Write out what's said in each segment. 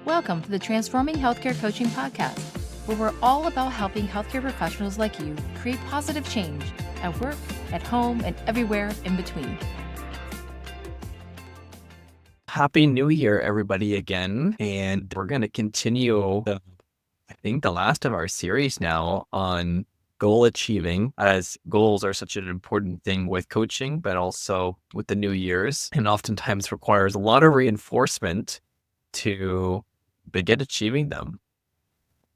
Welcome to the Transforming Healthcare Coaching Podcast, where we're all about helping healthcare professionals like you create positive change at work, at home, and everywhere in between. Happy New Year, everybody, again. And we're going to continue, the last of our series now on goal achieving, as goals are such an important thing with coaching, but also with the New Year's, and oftentimes requires a lot of reinforcement to begin achieving them.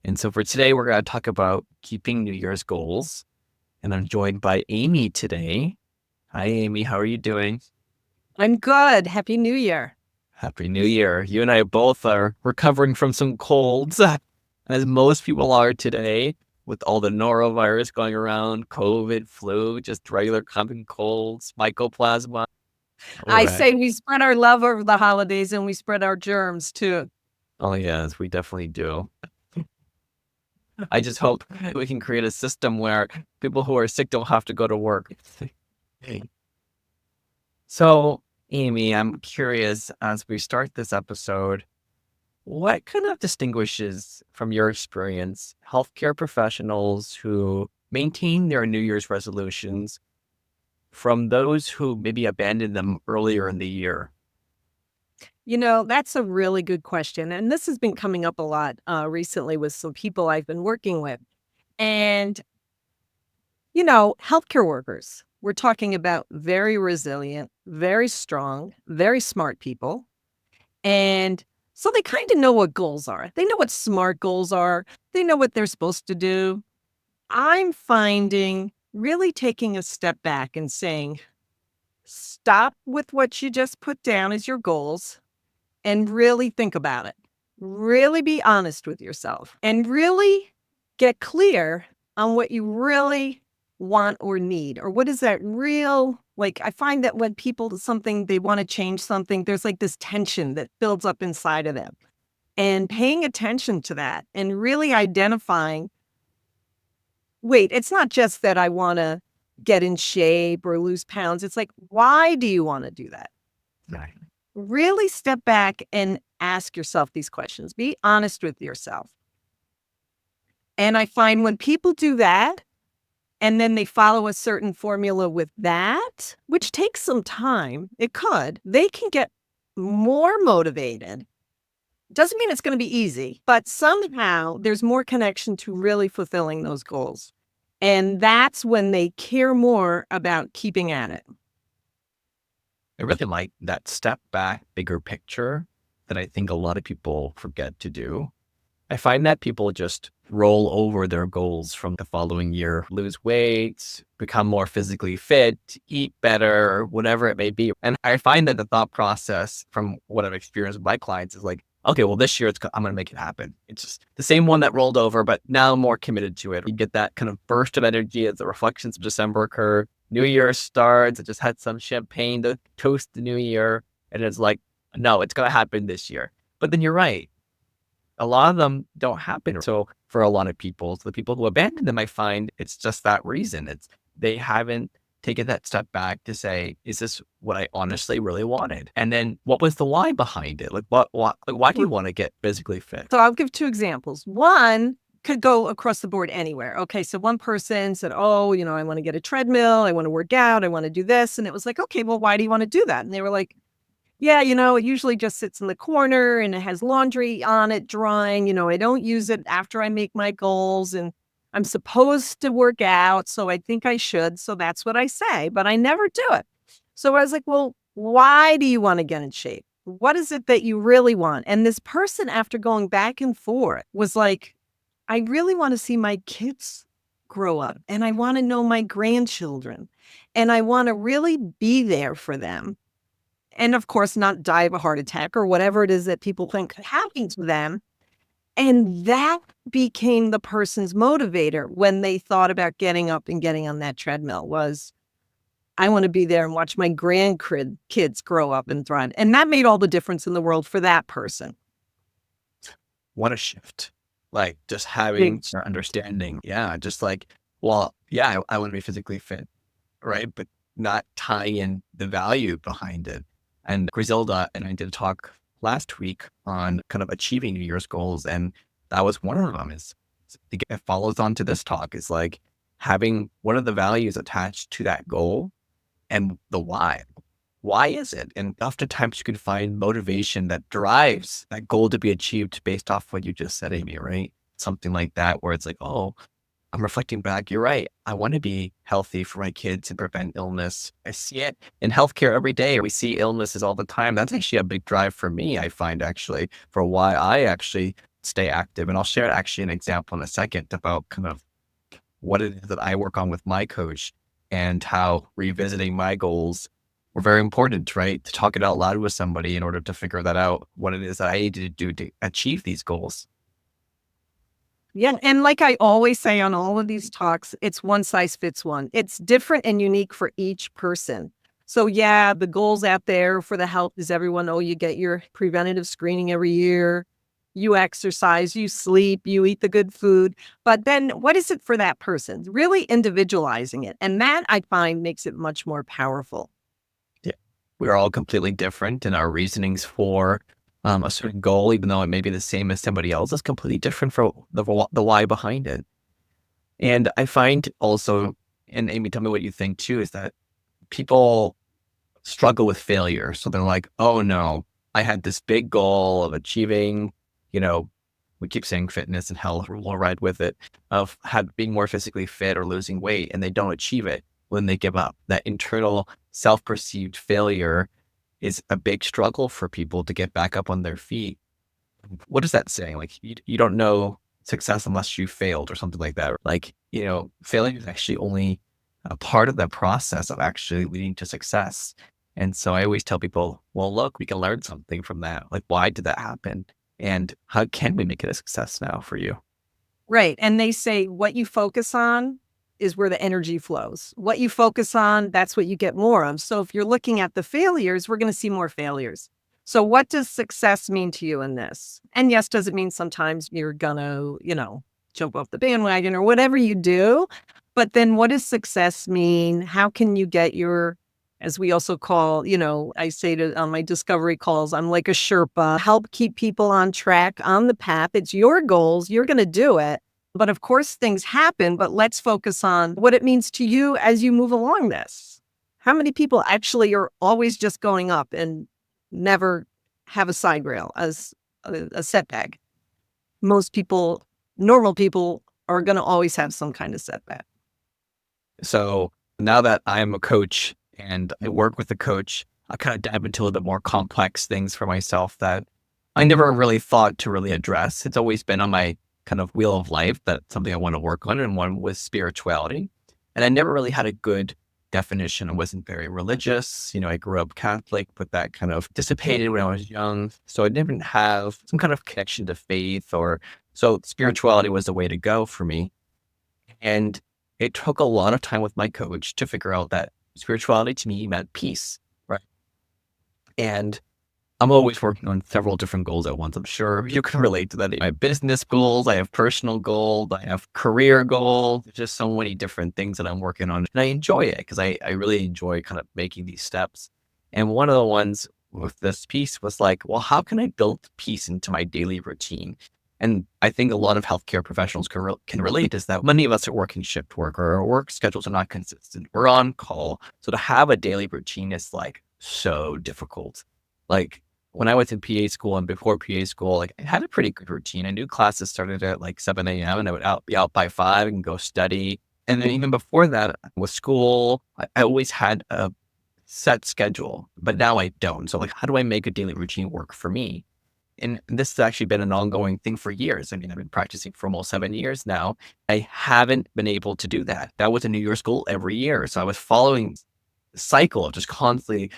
And so for today, we're going to talk about keeping New Year's goals. And I'm joined by Amy today. Hi, Amy. How are you doing? I'm good. Happy New Year. Happy New Year. You and I both are recovering from some colds, as most people are today, with all the norovirus going around, COVID, flu, just regular common colds, mycoplasma. I say we spread our love over the holidays and we spread our germs too. Oh, yes, we definitely do. I just hope we can create a system where people who are sick don't have to go to work. So, Amy, I'm curious, as we start this episode, what kind of distinguishes, from your experience, healthcare professionals who maintain their New Year's resolutions from those who maybe abandoned them earlier in the year? You know, that's a really good question. And this has been coming up a lot recently with some people I've been working with. And, healthcare workers, we're talking about very resilient, very strong, very smart people. And so they kind of know what goals are. They know what SMART goals are. They know what they're supposed to do. I'm finding really taking a step back and saying, stop with what you just put down as your goals and really think about it. Really be honest with yourself and really get clear on what you really want or need, or what is that real, I find that when people do something, they want to change something, there's like this tension that builds up inside of them. And paying attention to that and really identifying, wait, it's not just that I want to get in shape or lose pounds. It's like, why do you want to do that? Right. Really step back and ask yourself these questions. Be honest with yourself. And I find when people do that, and then they follow a certain formula with that, which takes some time, they can get more motivated. Doesn't mean it's going to be easy, but somehow there's more connection to really fulfilling those goals. And that's when they care more about keeping at it. I really like that step back, bigger picture that I think a lot of people forget to do. I find that people just roll over their goals from the following year, lose weight, become more physically fit, eat better, whatever it may be. And I find that the thought process from what I've experienced with my clients is like, okay, well, this year I'm going to make it happen. It's just the same one that rolled over, but now I'm more committed to it. You get that kind of burst of energy as the reflections of December occur. New Year starts. I just had some champagne to toast the new year. And it's like, no, it's going to happen this year. But then you're right. A lot of them don't happen. So for a lot of people, the people who abandon them, I find it's just that reason. They haven't taken that step back to say, is this what I honestly really wanted? And then what was the why behind it? Why do you want to get physically fit? So I'll give two examples. One could go across the board anywhere. Okay, so one person said, oh, I want to get a treadmill. I want to work out. I want to do this. And it was like, okay, well, why do you want to do that? And they were like, yeah, it usually just sits in the corner and it has laundry on it drying. I don't use it after I make my goals, and I'm supposed to work out, so I think I should. So that's what I say, but I never do it. So I was like, well, why do you want to get in shape? What is it that you really want? And this person, after going back and forth, was like, I really want to see my kids grow up, and I want to know my grandchildren, and I want to really be there for them. And of course, not die of a heart attack or whatever it is that people think happening to them. And that became the person's motivator when they thought about getting up and getting on that treadmill was, I want to be there and watch my grandkids grow up and thrive. And that made all the difference in the world for that person. What a shift. Like just having your understanding. Yeah. Just like, well, yeah, I want to be physically fit. Right. But not tie in the value behind it. And Griselda and I did a talk last week on kind of achieving New Year's goals. And that was one of them it follows on to this talk is like having what are the values attached to that goal and the why. Why is it? And oftentimes you can find motivation that drives that goal to be achieved based off what you just said, Amy, right? Something like that, where it's like, oh, I'm reflecting back. You're right. I want to be healthy for my kids and prevent illness. I see it in healthcare every day. We see illnesses all the time. That's actually a big drive for me, I find actually, for why I actually stay active. And I'll share actually an example in a second about kind of what it is that I work on with my coach and how revisiting my goals were very important, right? To talk it out loud with somebody in order to figure that out, what it is that I need to do to achieve these goals. Yeah. And like I always say on all of these talks, it's one size fits one. It's different and unique for each person. So yeah, the goals out there for the health is everyone, oh, you get your preventative screening every year, you exercise, you sleep, you eat the good food. But then what is it for that person? Really individualizing it. And that I find makes it much more powerful. Yeah. We're all completely different in our reasonings for a certain goal, even though it may be the same as somebody else, is completely different for the why behind it. And I find also, and Amy, tell me what you think too, is that people struggle with failure. So they're like, oh no, I had this big goal of achieving, we keep saying fitness and health, we'll ride with it, of being more physically fit or losing weight, and they don't achieve it when they give up. That internal self-perceived failure is a big struggle for people to get back up on their feet. What is that saying? Like, you don't know success unless you failed or something like that. Like, failure is actually only a part of the process of actually leading to success. And so I always tell people, well, look, we can learn something from that. Like, why did that happen? And how can we make it a success now for you? Right. And they say what you focus on is where the energy flows. What you focus on, that's what you get more of. So if you're looking at the failures, we're going to see more failures. So what does success mean to you in this? And yes, does it mean sometimes you're going to, jump off the bandwagon or whatever you do? But then what does success mean? How can you get your, as we also call, I say on my discovery calls, I'm like a Sherpa, help keep people on track, on the path. It's your goals. You're going to do it. But of course, things happen, but let's focus on what it means to you as you move along this. How many people actually are always just going up and never have a side rail as a setback? Most people, normal people, are going to always have some kind of setback. So now that I'm a coach and I work with a coach, I kind of dive into a little bit more complex things for myself that I never really thought to really address. It's always been on my kind of wheel of life, that's something I want to work on, and one was spirituality. And I never really had a good definition. I wasn't very religious. I grew up Catholic, but that kind of dissipated when I was young. So I didn't have some kind of connection to faith so spirituality was the way to go for me. And it took a lot of time with my coach to figure out that spirituality to me meant peace, right? And I'm always working on several different goals at once. I'm sure you can relate to that. I have business goals, I have personal goals, I have career goals. There's just so many different things that I'm working on. And I enjoy it because I really enjoy kind of making these steps. And one of the ones with this piece was like, well, how can I build peace into my daily routine? And I think a lot of healthcare professionals can relate is that many of us are working shift work or our work schedules are not consistent. We're on call. So to have a daily routine is like so difficult. Like, when I was in PA school and before PA school, like I had a pretty good routine. I knew classes started at like 7 a.m. and I would be out by 5 and go study. And then even before that with school, I always had a set schedule, but now I don't. So like, how do I make a daily routine work for me? And this has actually been an ongoing thing for years. I mean, I've been practicing for almost 7 years now. I haven't been able to do that. That was a New Year's goal every year. So I was following the cycle of just constantly,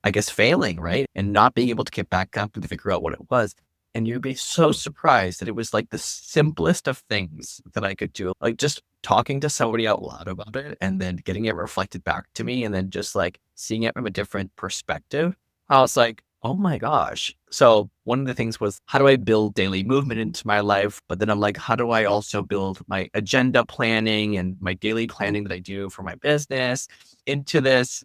I guess, failing, right? And not being able to get back up and figure out what it was. And you'd be so surprised that it was like the simplest of things that I could do. Like just talking to somebody out loud about it and then getting it reflected back to me and then just like seeing it from a different perspective. I was like, oh my gosh. So one of the things was, how do I build daily movement into my life? But then I'm like, how do I also build my agenda planning and my daily planning that I do for my business into this?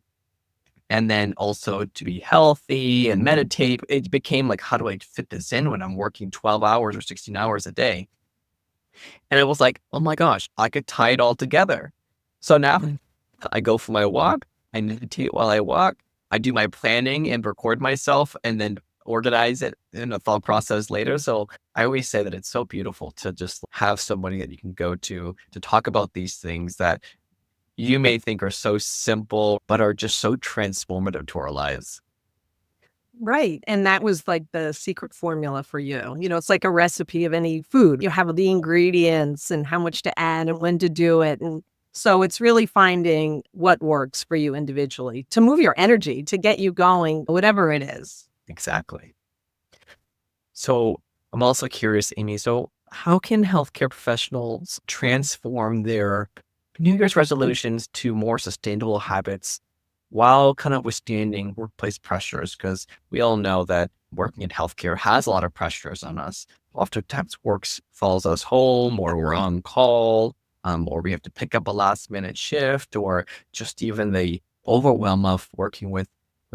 And then also to be healthy and meditate. It became like, how do I fit this in when I'm working 12 hours or 16 hours a day? And it was like, oh my gosh, I could tie it all together. So now I go for my walk, I meditate while I walk, I do my planning and record myself and then organize it in a thought process later. So I always say that it's so beautiful to just have somebody that you can go to talk about these things that you may think are so simple, but are just so transformative to our lives. Right. And that was like the secret formula for you. It's like a recipe of any food. You have the ingredients and how much to add and when to do it. And so it's really finding what works for you individually to move your energy, to get you going, whatever it is. Exactly. So I'm also curious, Amy, so how can healthcare professionals transform their New Year's resolutions to more sustainable habits while kind of withstanding workplace pressures? Because we all know that working in healthcare has a lot of pressures on us. Oftentimes work follows us home, or we're on call, or we have to pick up a last minute shift, or just even the overwhelm of working with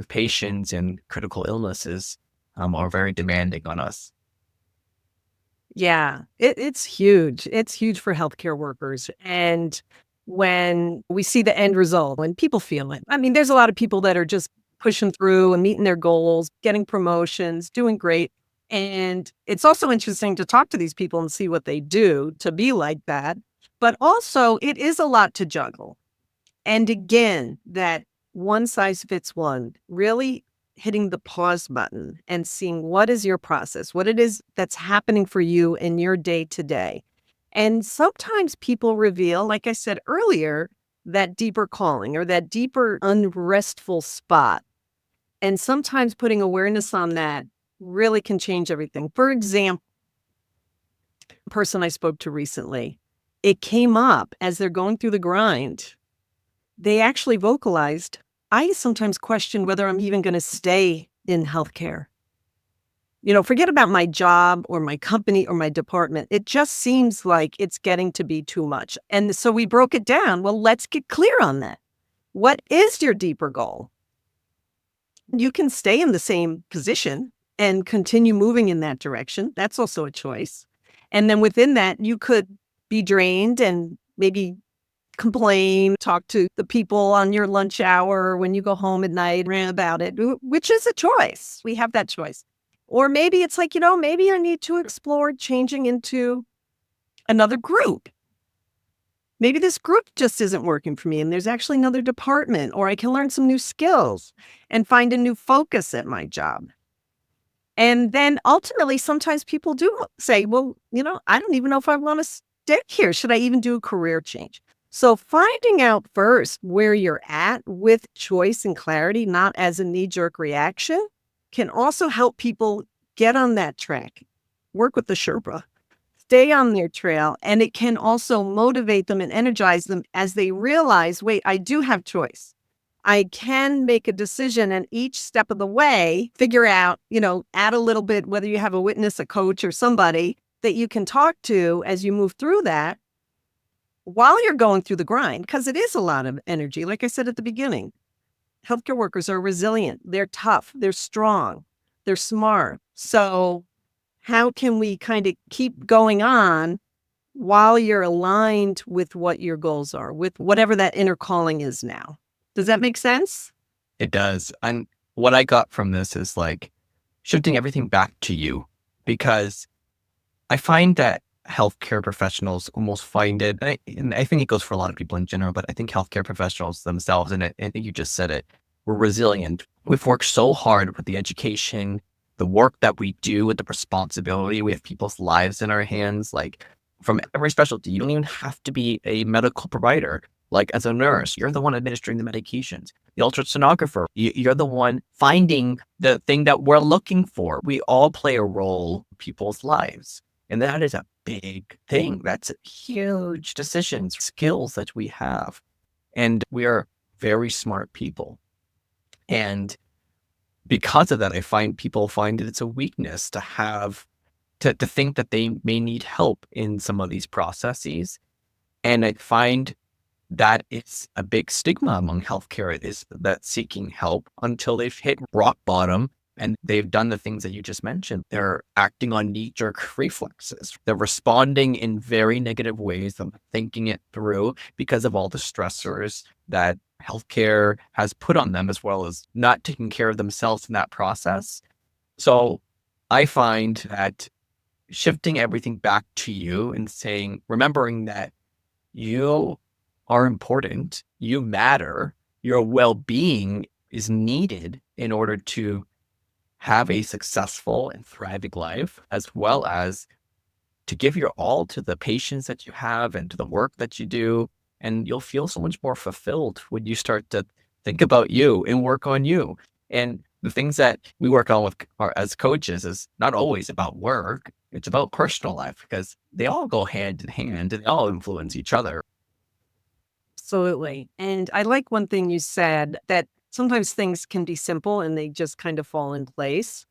patients and critical illnesses are very demanding on us. Yeah, it's huge. It's huge for healthcare workers. And when we see the end result, when people feel it, I mean, there's a lot of people that are just pushing through and meeting their goals, getting promotions, doing great. And it's also interesting to talk to these people and see what they do to be like that. But also, it is a lot to juggle. And again, that one size fits one, really hitting the pause button and seeing what is your process, what it is that's happening for you in your day to day. And sometimes people reveal, like I said earlier, that deeper calling or that deeper unrestful spot. And sometimes putting awareness on that really can change everything. For example, a person I spoke to recently, it came up as they're going through the grind. They actually vocalized, I sometimes question whether I'm even going to stay in healthcare. Forget about my job or my company or my department. It just seems like it's getting to be too much. And so we broke it down. Well, let's get clear on that. What is your deeper goal? You can stay in the same position and continue moving in that direction. That's also a choice. And then within that, you could be drained and maybe complain, talk to the people on your lunch hour when you go home at night, rant about it, which is a choice. We have that choice. Or maybe it's like, maybe I need to explore changing into another group. Maybe this group just isn't working for me and there's actually another department, or I can learn some new skills and find a new focus at my job. And then ultimately, sometimes people do say, well, I don't even know if I want to stay here. Should I even do a career change? So finding out first where you're at with choice and clarity, not as a knee-jerk reaction, can also help people get on that track, work with the Sherpa, stay on their trail, and it can also motivate them and energize them as they realize, wait, I do have choice. I can make a decision, and each step of the way, figure out, add a little bit, whether you have a witness, a coach, or somebody that you can talk to as you move through that while you're going through the grind, because it is a lot of energy. Like I said at the beginning, healthcare workers are resilient. They're tough. They're strong. They're smart. So how can we kind of keep going on while you're aligned with what your goals are, with whatever that inner calling is now? Does that make sense? It does. And what I got from this is like shifting everything back to you, because I find that healthcare professionals almost find it, and I think it goes for a lot of people in general, but I think healthcare professionals themselves, and I think you just said it, we're resilient. We've worked so hard with the education, the work that we do, with the responsibility. We have people's lives in our hands, like from every specialty. You don't even have to be a medical provider. Like as a nurse, you're the one administering the medications. The ultrasonographer, you're the one finding the thing that we're looking for. We all play a role in people's lives. And that is a big thing. That's huge decisions, skills that we have. And we are very smart people. And because of that, I find people find that it's a weakness to have, to think that they may need help in some of these processes. And I find that is a big stigma among healthcare, is that seeking help until they've hit rock bottom and they've done the things that you just mentioned. They're acting on knee-jerk reflexes. They're responding in very negative ways. They're thinking it through because of all the stressors that healthcare has put on them, as well as not taking care of themselves in that process. So I find that shifting everything back to you and saying, remembering that you are important, you matter, your well-being is needed in order to have a successful and thriving life, as well as to give your all to the patients that you have and to the work that you do. And you'll feel so much more fulfilled when you start to think about you and work on you. And the things that we work on with as coaches is not always about work. It's about personal life, because they all go hand in hand and they all influence each other. Absolutely. And I like one thing you said, that sometimes things can be simple and they just kind of fall in place.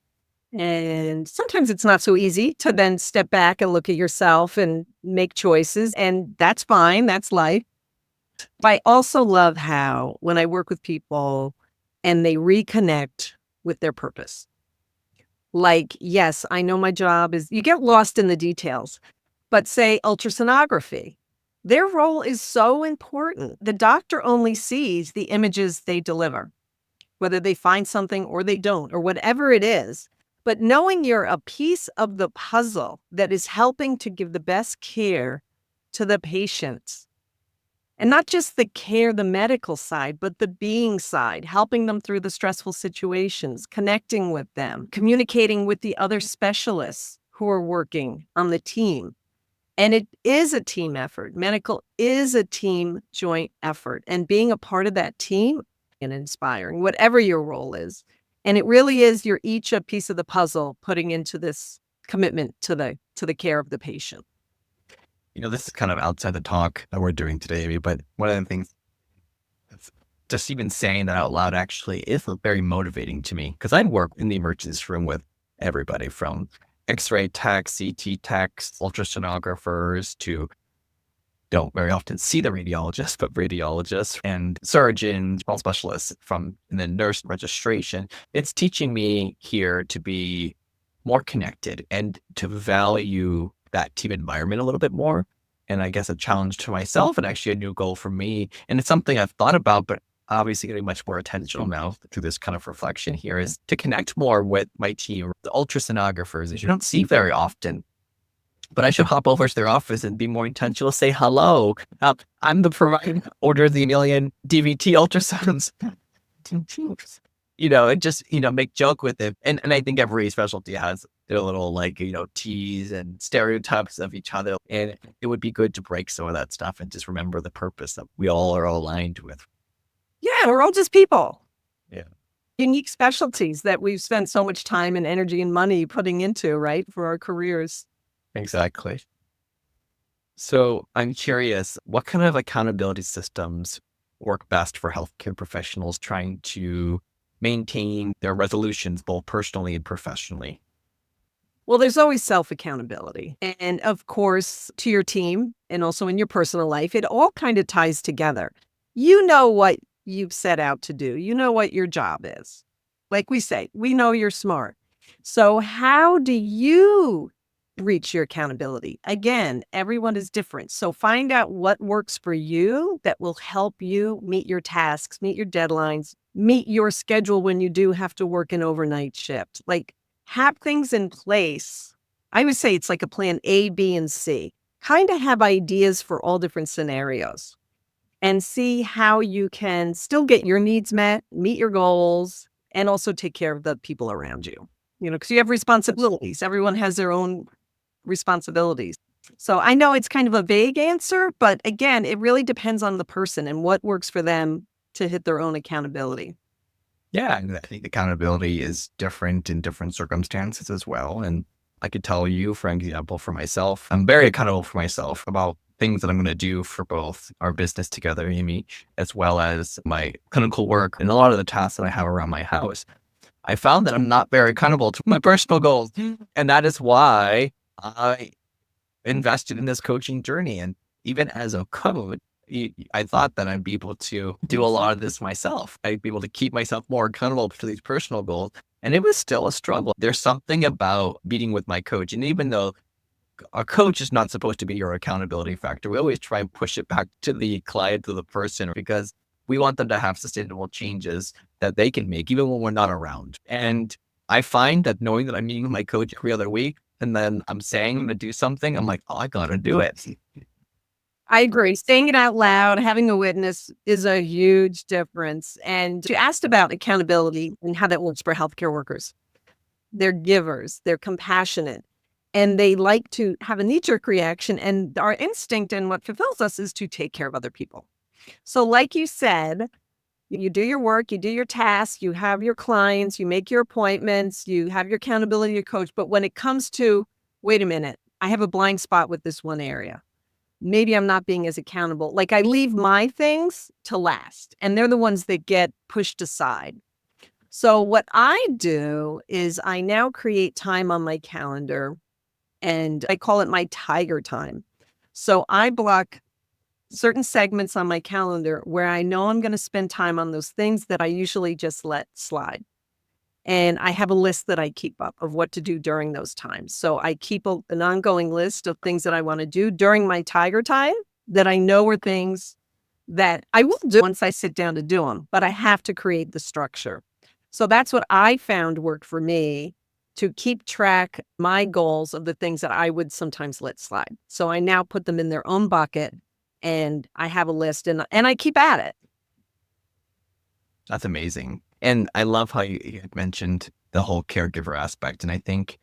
And sometimes it's not so easy to then step back and look at yourself and make choices. And that's fine. That's life. But I also love how when I work with people and they reconnect with their purpose. Like, yes, I know my job is, you get lost in the details, but say ultrasonography, their role is so important. The doctor only sees the images they deliver, whether they find something or they don't, or whatever it is. But knowing you're a piece of the puzzle that is helping to give the best care to the patients, and not just the care, the medical side, but the being side, helping them through the stressful situations, connecting with them, communicating with the other specialists who are working on the team. And it is a team effort. Medical is a team joint effort. And being a part of that team and inspiring, whatever your role is. And it really is, you're each a piece of the puzzle putting into this commitment to the care of the patient. This is kind of outside the talk that we're doing today, Amy, but one of the things that's just even saying that out loud actually is very motivating to me, because I'd work in the emergency room with everybody from X-ray techs, CT techs, ultrasonographers, to don't very often see the radiologist, but radiologists and surgeons, all specialists and then nurse registration. It's teaching me here to be more connected and to value that team environment a little bit more. And I guess a challenge to myself and actually a new goal for me. And it's something I've thought about, but obviously getting much more attention now through this kind of reflection here, is to connect more with my team, the ultrasonographers that you don't see very often. But I should hop over to their office and be more intentional, say hello. I'm the provider, order the million DVT ultrasounds. And just, make joke with it. And I think every specialty has their little tease and stereotypes of each other. And it would be good to break some of that stuff and just remember the purpose that we all are aligned with. Yeah, we're all just people. Yeah. Unique specialties that we've spent so much time and energy and money putting into, right, for our careers. Exactly. So I'm curious, what kind of accountability systems work best for healthcare professionals trying to maintain their resolutions both personally and professionally? Well, there's always self-accountability. And of course, to your team and also in your personal life, it all kind of ties together. You know what you've set out to do. You know what your job is. Like we say, we know you're smart. So how do you reach your accountability? Again, everyone is different. So find out what works for you that will help you meet your tasks, meet your deadlines, meet your schedule when you do have to work an overnight shift. Like, have things in place. I would say it's like a plan A, B, and C. Kind of have ideas for all different scenarios and see how you can still get your needs met, meet your goals, and also take care of the people around you. Because you have responsibilities. Everyone has their own responsibilities. So I know it's kind of a vague answer, but again, it really depends on the person and what works for them to hit their own accountability. Yeah, and I think accountability is different in different circumstances as well. And I could tell you, for example, for myself, I'm very accountable for myself about things that I'm going to do for both our business together, Amy, as well as my clinical work and a lot of the tasks that I have around my house. I found that I'm not very accountable to my personal goals. And that is why I invested in this coaching journey. And even as a coach, I thought that I'd be able to do a lot of this myself. I'd be able to keep myself more accountable to these personal goals. And it was still a struggle. There's something about meeting with my coach. And even though a coach is not supposed to be your accountability factor, we always try and push it back to the client, to the person, because we want them to have sustainable changes that they can make, even when we're not around. And I find that knowing that I'm meeting with my coach every other week, and then I'm saying I'm going to do something, I'm like, oh, I got to do it. I agree. Saying it out loud, having a witness is a huge difference. And you asked about accountability and how that works for healthcare workers. They're givers, they're compassionate, and they like to have a knee-jerk reaction. And our instinct and what fulfills us is to take care of other people. So like you said, you do your work, you do your tasks, you have your clients, you make your appointments, you have your accountability coach. But when it comes to, wait a minute, I have a blind spot with this one area. Maybe I'm not being as accountable. Like I leave my things to last, and they're the ones that get pushed aside. So what I do is I now create time on my calendar, and I call it my tiger time. So I block certain segments on my calendar where I know I'm going to spend time on those things that I usually just let slide. And I have a list that I keep up of what to do during those times. So I keep an ongoing list of things that I want to do during my tiger time that I know are things that I will do once I sit down to do them, but I have to create the structure. So that's what I found worked for me to keep track my goals of the things that I would sometimes let slide. So I now put them in their own bucket, and I have a list, and I keep at it. That's amazing. And I love how you had mentioned the whole caregiver aspect. And I think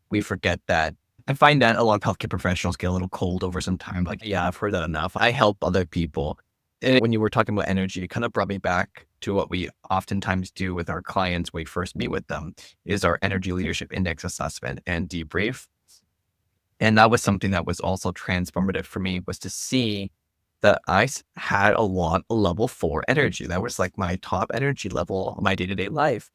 we forget that. I find that a lot of healthcare professionals get a little cold over some time. Like, yeah, I've heard that enough. I help other people. And when you were talking about energy, it kind of brought me back to what we oftentimes do with our clients when we first meet with them, is our energy leadership index assessment and debrief. And that was something that was also transformative for me, was to see that I had a lot of level 4 energy. That was like my top energy level of my day-to-day life.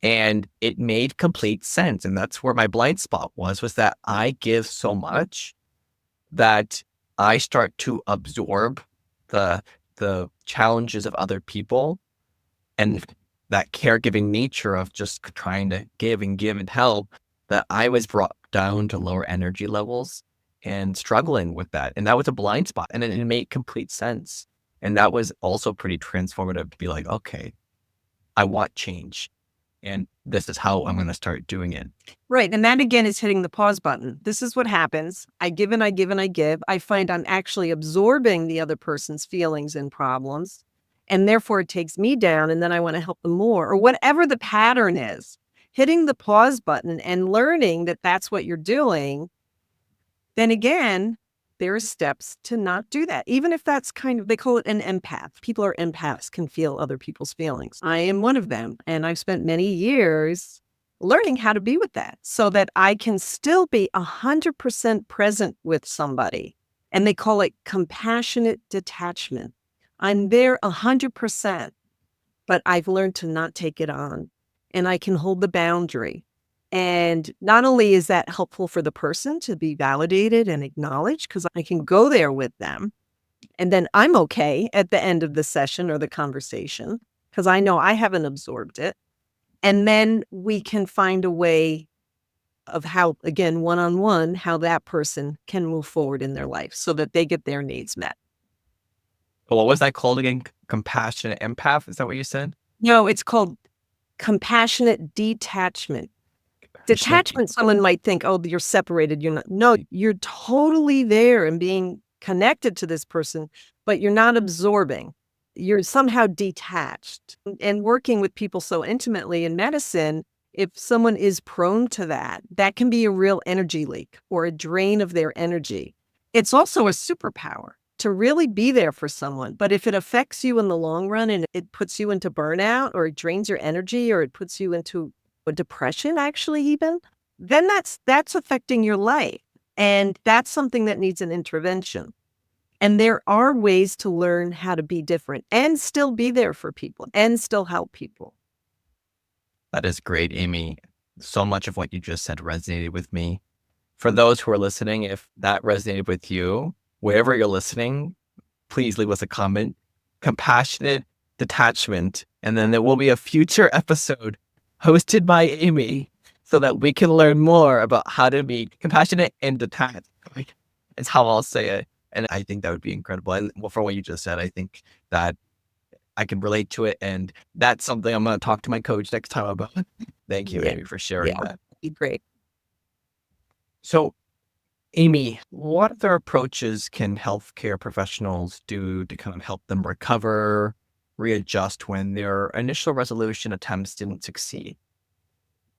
And it made complete sense. And that's where my blind spot was that I give so much that I start to absorb the challenges of other people, and that caregiving nature of just trying to give and help, that I was brought down to lower energy levels and struggling with that. And that was a blind spot, and it made complete sense. And that was also pretty transformative to be like, okay, I want change, and this is how I'm going to start doing it. Right. And that again is hitting the pause button. This is what happens. I give and I give and I give. I find I'm actually absorbing the other person's feelings and problems, and therefore it takes me down, and then I want to help them more, or whatever the pattern is. Hitting the pause button and learning that that's what you're doing. Then again, there are steps to not do that. Even if that's they call it an empath. People are empaths, can feel other people's feelings. I am one of them. And I've spent many years learning how to be with that so that I can still be 100% present with somebody. And they call it compassionate detachment. I'm there 100%, but I've learned to not take it on, and I can hold the boundary. And not only is that helpful for the person to be validated and acknowledged, because I can go there with them, and then I'm okay at the end of the session or the conversation, because I know I haven't absorbed it. And then we can find a way of how, again, one-on-one, how that person can move forward in their life so that they get their needs met. What was that called again? Compassionate empath? Is that what you said? No, it's called compassionate detachment. Detachment, someone might think, oh, you're separated. You're not. No, you're totally there and being connected to this person, but you're not absorbing. You're somehow detached. And working with people so intimately in medicine, if someone is prone to that, that can be a real energy leak or a drain of their energy. It's also a superpower to really be there for someone. But if it affects you in the long run and it puts you into burnout, or it drains your energy, or it puts you into a depression, actually, even, then that's affecting your life. And that's something that needs an intervention. And there are ways to learn how to be different and still be there for people and still help people. That is great, Amy. So much of what you just said resonated with me. For those who are listening, if that resonated with you, wherever you're listening, please leave us a comment. Compassionate detachment. And then there will be a future episode hosted by Amy so that we can learn more about how to be compassionate and detached. It's how I'll say it. And I think that would be incredible. And from what you just said, I think that I can relate to it. And that's something I'm going to talk to my coach next time about. Thank you, Amy, for sharing that. Great. So, Amy, what other approaches can healthcare professionals do to kind of help them recover, readjust when their initial resolution attempts didn't succeed?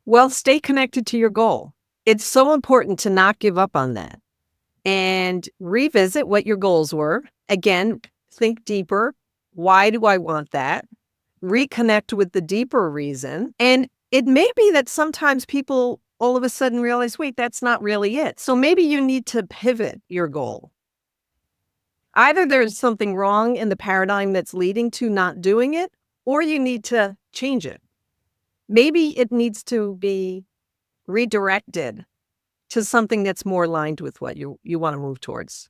Well, stay connected to your goal. It's so important to not give up on that and revisit what your goals were. Again, think deeper. Why do I want that? Reconnect with the deeper reason. And it may be that sometimes people all of a sudden realize, wait, that's not really it. So maybe you need to pivot your goal. Either there's something wrong in the paradigm that's leading to not doing it, or you need to change it. Maybe it needs to be redirected to something that's more aligned with what you want to move towards.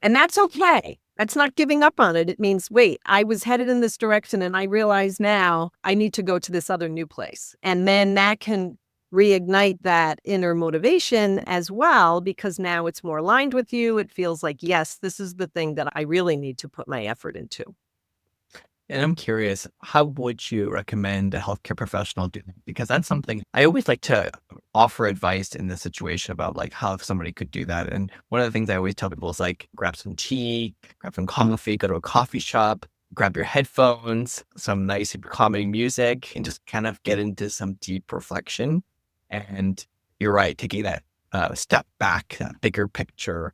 And that's okay. That's not giving up on it. It means, wait, I was headed in this direction and I realize now I need to go to this other new place. And then that can reignite that inner motivation as well, because now it's more aligned with you. It feels like, yes, this is the thing that I really need to put my effort into. And I'm curious, how would you recommend a healthcare professional do that? Because that's something I always like to offer advice in this situation about, like, how somebody could do that. And one of the things I always tell people is, like, grab some tea, grab some coffee, go to a coffee shop, grab your headphones, some nice calming music, and just kind of get into some deep reflection. And you're right, taking that step back, that bigger picture,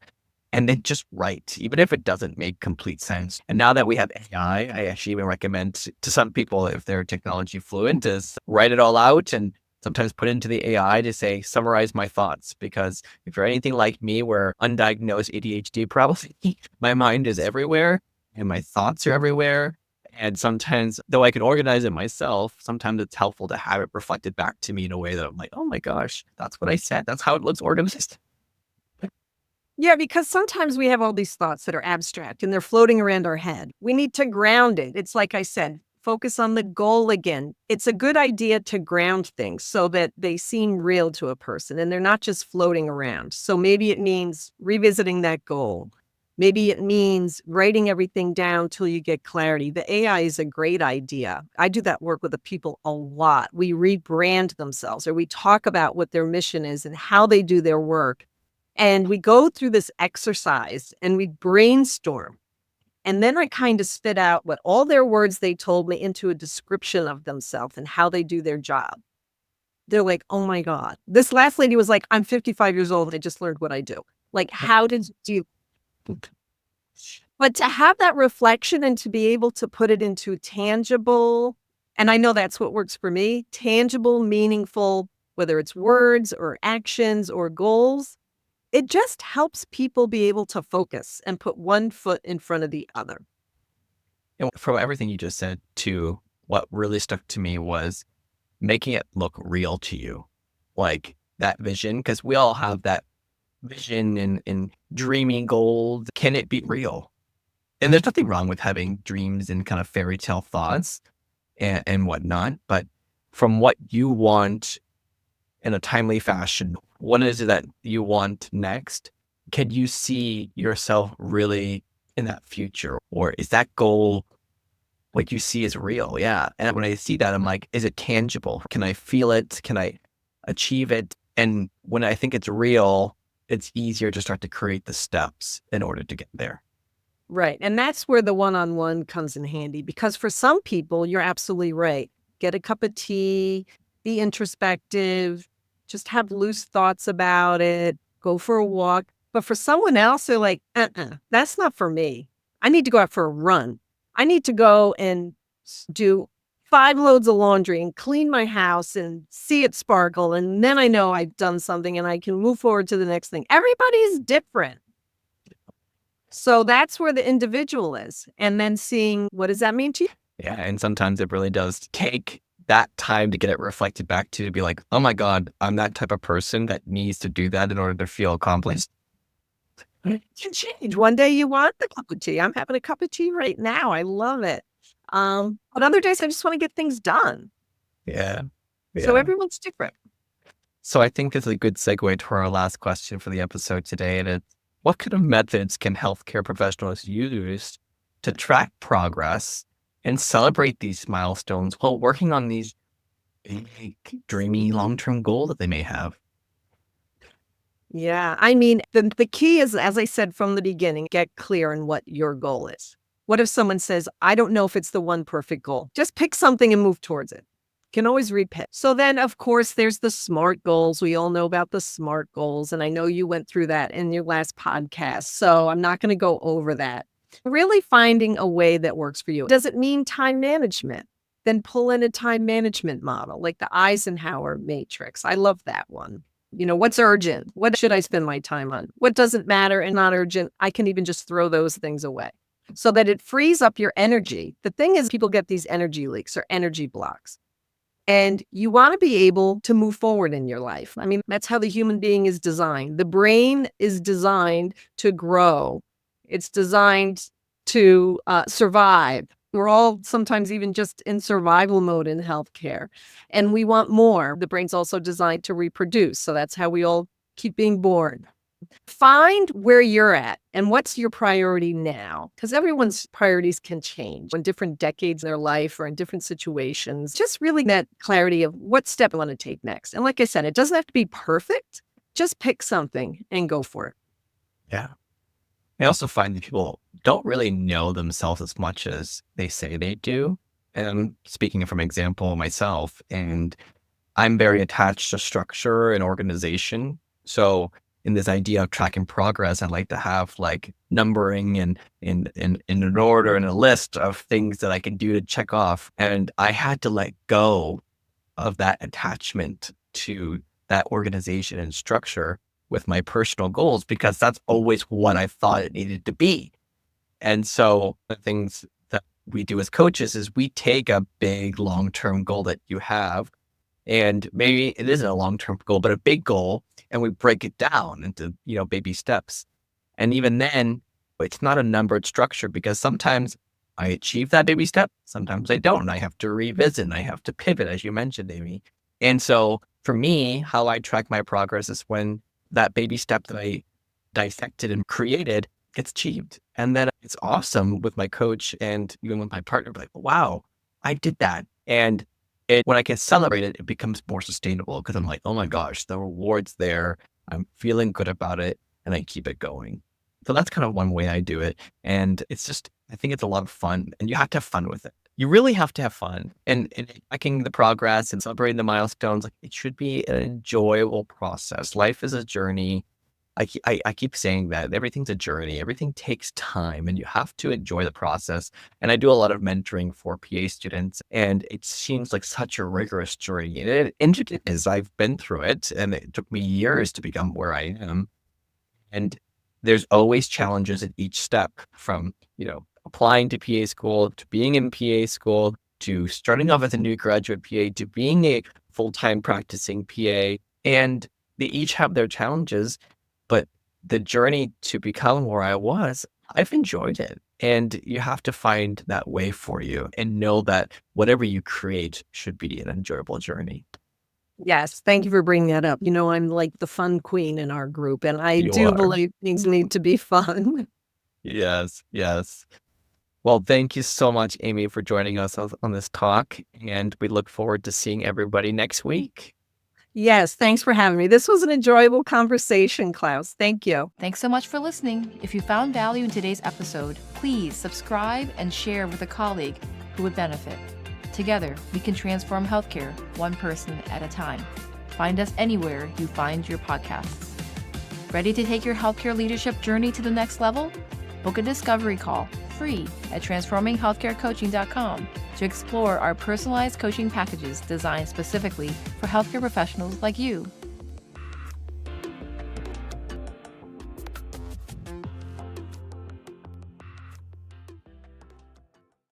and then just write, even if it doesn't make complete sense. And now that we have AI, I actually even recommend to some people, if they're technology fluent, is write it all out and sometimes put into the AI to say, summarize my thoughts. Because if you're anything like me, where undiagnosed ADHD probably, my mind is everywhere and my thoughts are everywhere. And sometimes, though I can organize it myself, sometimes it's helpful to have it reflected back to me in a way that I'm like, oh my gosh, that's what I said. That's how it looks organized. Yeah, because sometimes we have all these thoughts that are abstract and they're floating around our head. We need to ground it. It's like I said, focus on the goal again. It's a good idea to ground things so that they seem real to a person and they're not just floating around. So maybe it means revisiting that goal. Maybe it means writing everything down till you get clarity. The AI is a great idea. I do that work with the people a lot. We rebrand themselves, or we talk about what their mission is and how they do their work. And we go through this exercise and we brainstorm. And then I kind of spit out what all their words they told me into a description of themselves and how they do their job. They're like, oh my God. This last lady was like, I'm 55 years old and I just learned what I do. Like, how did you? But to have that reflection and to be able to put it into tangible, and I know that's what works for me, tangible, meaningful, whether it's words or actions or goals, it just helps people be able to focus and put one foot in front of the other. And from everything you just said, too, what really stuck to me was making it look real to you. Like that vision, because we all have that vision and dreaming goals. Can it be real? And there's nothing wrong with having dreams and kind of fairy tale thoughts and whatnot. But from what you want in a timely fashion, what is it that you want next? Can you see yourself really in that future? Or is that goal what you see is real? Yeah. And when I see that, I'm like, is it tangible? Can I feel it? Can I achieve it? And when I think it's real, it's easier to start to create the steps in order to get there. Right. And that's where the one-on-one comes in handy, because for some people, you're absolutely right. Get a cup of tea, be introspective, just have loose thoughts about it, go for a walk. But for someone else, they're like, that's not for me. I need to go out for a run. I need to go and do 5 loads of laundry and clean my house and see it sparkle. And then I know I've done something and I can move forward to the next thing. Everybody's different. So that's where the individual is. And then seeing, what does that mean to you? Yeah. And sometimes it really does take that time to get it reflected back to be like, oh my God, I'm that type of person that needs to do that in order to feel accomplished. It can change. One day you want the cup of tea. I'm having a cup of tea right now. I love it. But other days I just want to get things done. Yeah. So Yeah. everyone's different. So I think it's a good segue to our last question for the episode today. And it's, what kind of methods can healthcare professionals use to track progress and celebrate these milestones while working on these big, dreamy long-term goals that they may have? Yeah. I mean, the key is, as I said from the beginning, get clear on what your goal is. What if someone says, I don't know if it's the one perfect goal? Just pick something and move towards it. Can always repick. So then, of course, there's the SMART goals. We all know about the SMART goals. And I know you went through that in your last podcast. So I'm not going to go over that. Really finding a way that works for you. Does it mean time management? Then pull in a time management model like the Eisenhower matrix. I love that one. What's urgent? What should I spend my time on? What doesn't matter and not urgent? I can even just throw those things away so that it frees up your energy. The thing is, people get these energy leaks or energy blocks. And you want to be able to move forward in your life. I mean, that's how the human being is designed. The brain is designed to grow. It's designed to survive. We're all sometimes even just in survival mode in healthcare. And we want more. The brain's also designed to reproduce. So that's how we all keep being born. Find where you're at and what's your priority now, because everyone's priorities can change in different decades in their life or in different situations. Just really that clarity of what step I want to take next. And like I said, it doesn't have to be perfect. Just pick something and go for it. Yeah. I also find that people don't really know themselves as much as they say they do. And speaking from example myself, and I'm very attached to structure and organization. So in this idea of tracking progress, I like to have like numbering and in an order and a list of things that I can do to check off. And I had to let go of that attachment to that organization and structure with my personal goals, because that's always what I thought it needed to be. And so the things that we do as coaches is we take a big long-term goal that you have, and maybe it isn't a long-term goal, but a big goal, and we break it down into, baby steps. And even then, it's not a numbered structure, because sometimes I achieve that baby step, sometimes I don't. I have to revisit and I have to pivot, as you mentioned, Amy. And so for me, how I track my progress is when that baby step that I dissected and created gets achieved. And then it's awesome with my coach and even with my partner, like, wow, I did that. And when I get celebrated, it becomes more sustainable, because I'm like, oh my gosh, the reward's there. I'm feeling good about it, and I keep it going. So that's kind of one way I do it. And it's just, I think it's a lot of fun, and you have to have fun with it. You really have to have fun. And tracking the progress and celebrating the milestones, like, it should be an enjoyable process. Life is a journey. I keep saying that everything's a journey. Everything takes time, and you have to enjoy the process. And I do a lot of mentoring for PA students, and it seems like such a rigorous journey. And it is. I've been through it, and it took me years to become where I am. And there's always challenges at each step, from, applying to PA school, to being in PA school, to starting off as a new graduate PA, to being a full-time practicing PA. And they each have their challenges. But the journey to become where I was, I've enjoyed it. And you have to find that way for you, and know that whatever you create should be an enjoyable journey. Yes. Thank you for bringing that up. I'm like the fun queen in our group, and I do believe things need to be fun. Yes. Yes. Well, thank you so much, Amy, for joining us on this talk. And we look forward to seeing everybody next week. Yes, thanks for having me. This was an enjoyable conversation, Klaus. Thank you. Thanks so much for listening. If you found value in today's episode, please subscribe and share with a colleague who would benefit. Together, we can transform healthcare one person at a time. Find us anywhere you find your podcasts. Ready to take your healthcare leadership journey to the next level? Book a discovery call free at transforminghealthcarecoaching.com to explore our personalized coaching packages designed specifically for healthcare professionals like you.